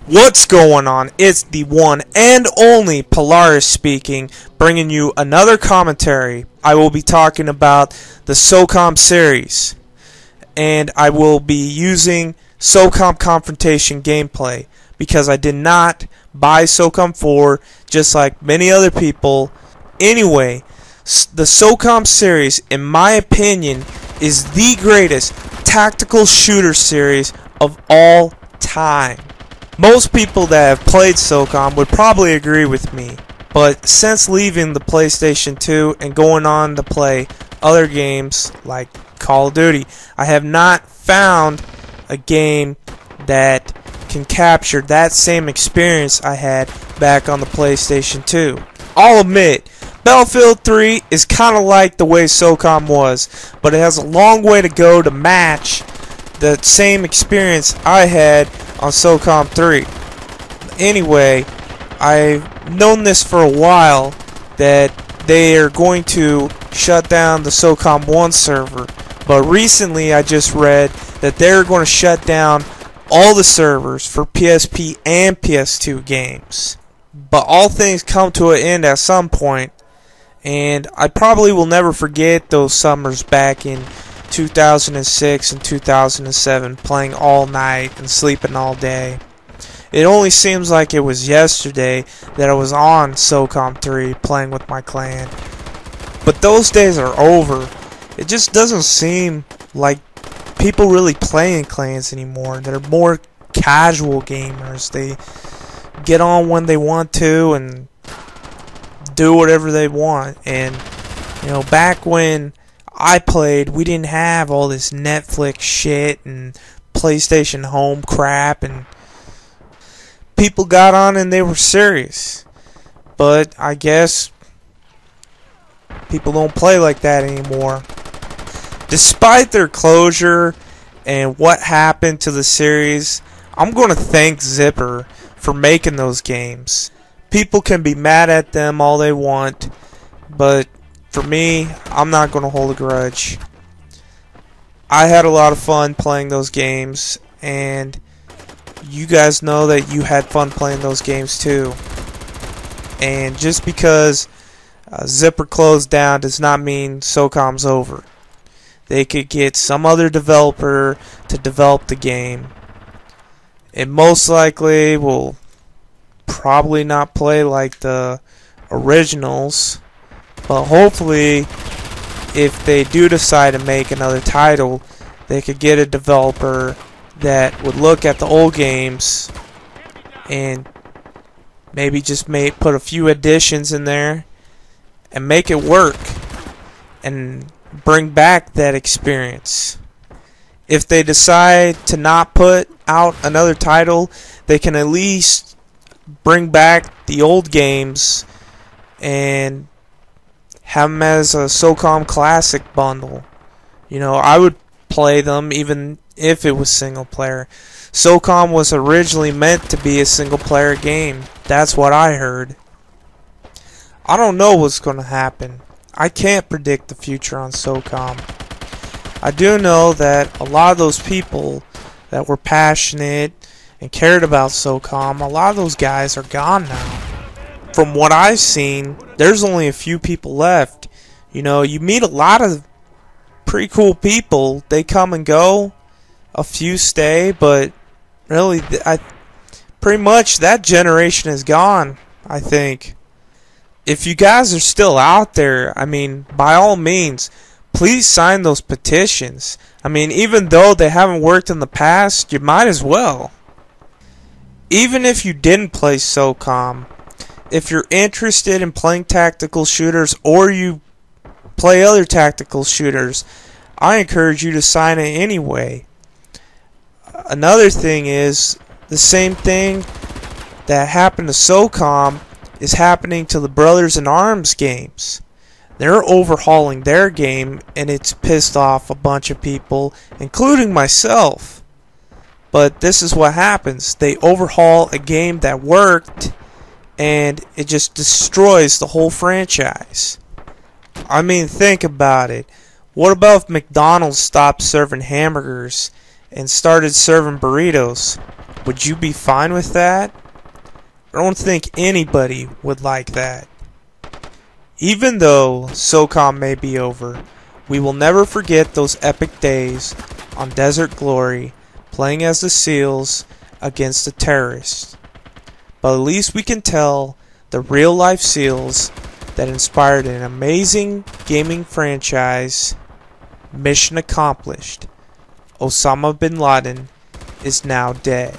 What's going on? It's the one and only PoLaRiS speaking, bringing you another commentary. I will be talking about the Socom series, and I will be using Socom confrontation gameplay because I did not buy Socom 4 just like many other people. Anyway, the Socom series, in my opinion, is the greatest tactical shooter series of all time. Most people that have played Socom would probably agree with me, but since leaving the PlayStation 2 and going on to play other games like Call of Duty, I have not found a game that can capture that same experience I had back on the PlayStation 2. I'll admit, Battlefield 3 is kind of like the way Socom was, but it has a long way to go to match the same experience I had on Socom 3. Anyway, I've known this for a while that they are going to shut down the Socom 1 server, but recently I just read that they're going to shut down all the servers for PsP and PS2 games. But all things come to an end at some point, and I probably will never forget those summers back in 2006 and 2007, playing all night and sleeping all day. It only seems like it was yesterday that I was on Socom 3 playing with my clan. But those days are over. It just doesn't seem like people really play in clans anymore. They're more casual gamers. They get on when they want to and do whatever they want. And you know, back when I played, we didn't have all this Netflix shit and PlayStation Home crap, and people got on and they were serious. But I guess people don't play like that anymore. Despite their closure and what happened to the series, I'm going to thank Zipper for making those games. People can be mad at them all they want, but for me, I'm not going to hold a grudge. I had a lot of fun playing those games, and you guys know that you had fun playing those games too. And just because Zipper closed down does not mean Socom's over. They could get some other developer to develop the game. It most likely will probably not play like the originals, but hopefully, if they do decide to make another title, they could get a developer that would look at the old games and maybe just put a few additions in there and make it work and bring back that experience. If they decide to not put out another title, they can at least bring back the old games and have them as a Socom Classic bundle. You know, I would play them even if it was single player. Socom was originally meant to be a single player game. That's what I heard. I don't know what's going to happen. I can't predict the future on Socom. I do know that a lot of those people that were passionate and cared about Socom, a lot of those guys are gone now. From what I've seen, there's only a few people left. You know, you meet a lot of pretty cool people. They come and go. A few stay, but really, pretty much that generation is gone, I think. If you guys are still out there, I mean, by all means, please sign those petitions. I mean, even though they haven't worked in the past, you might as well. Even if you didn't play Socom, if you're interested in playing tactical shooters or you play other tactical shooters, I encourage you to sign it anyway. Another thing is, the same thing that happened to Socom is happening to the Brothers in Arms games. They're overhauling their game, and it's pissed off a bunch of people, including myself. But this is what happens. They overhaul a game that worked, and it just destroys the whole franchise. I mean, think about it. What about if McDonald's stopped serving hamburgers and started serving burritos? Would you be fine with that? I don't think anybody would like that. Even though SOCOM may be over, we will never forget those epic days on Desert Glory playing as the SEALs against the terrorists. But at least we can tell the real-life SEALs that inspired an amazing gaming franchise. Mission accomplished. Osama bin Laden is now dead.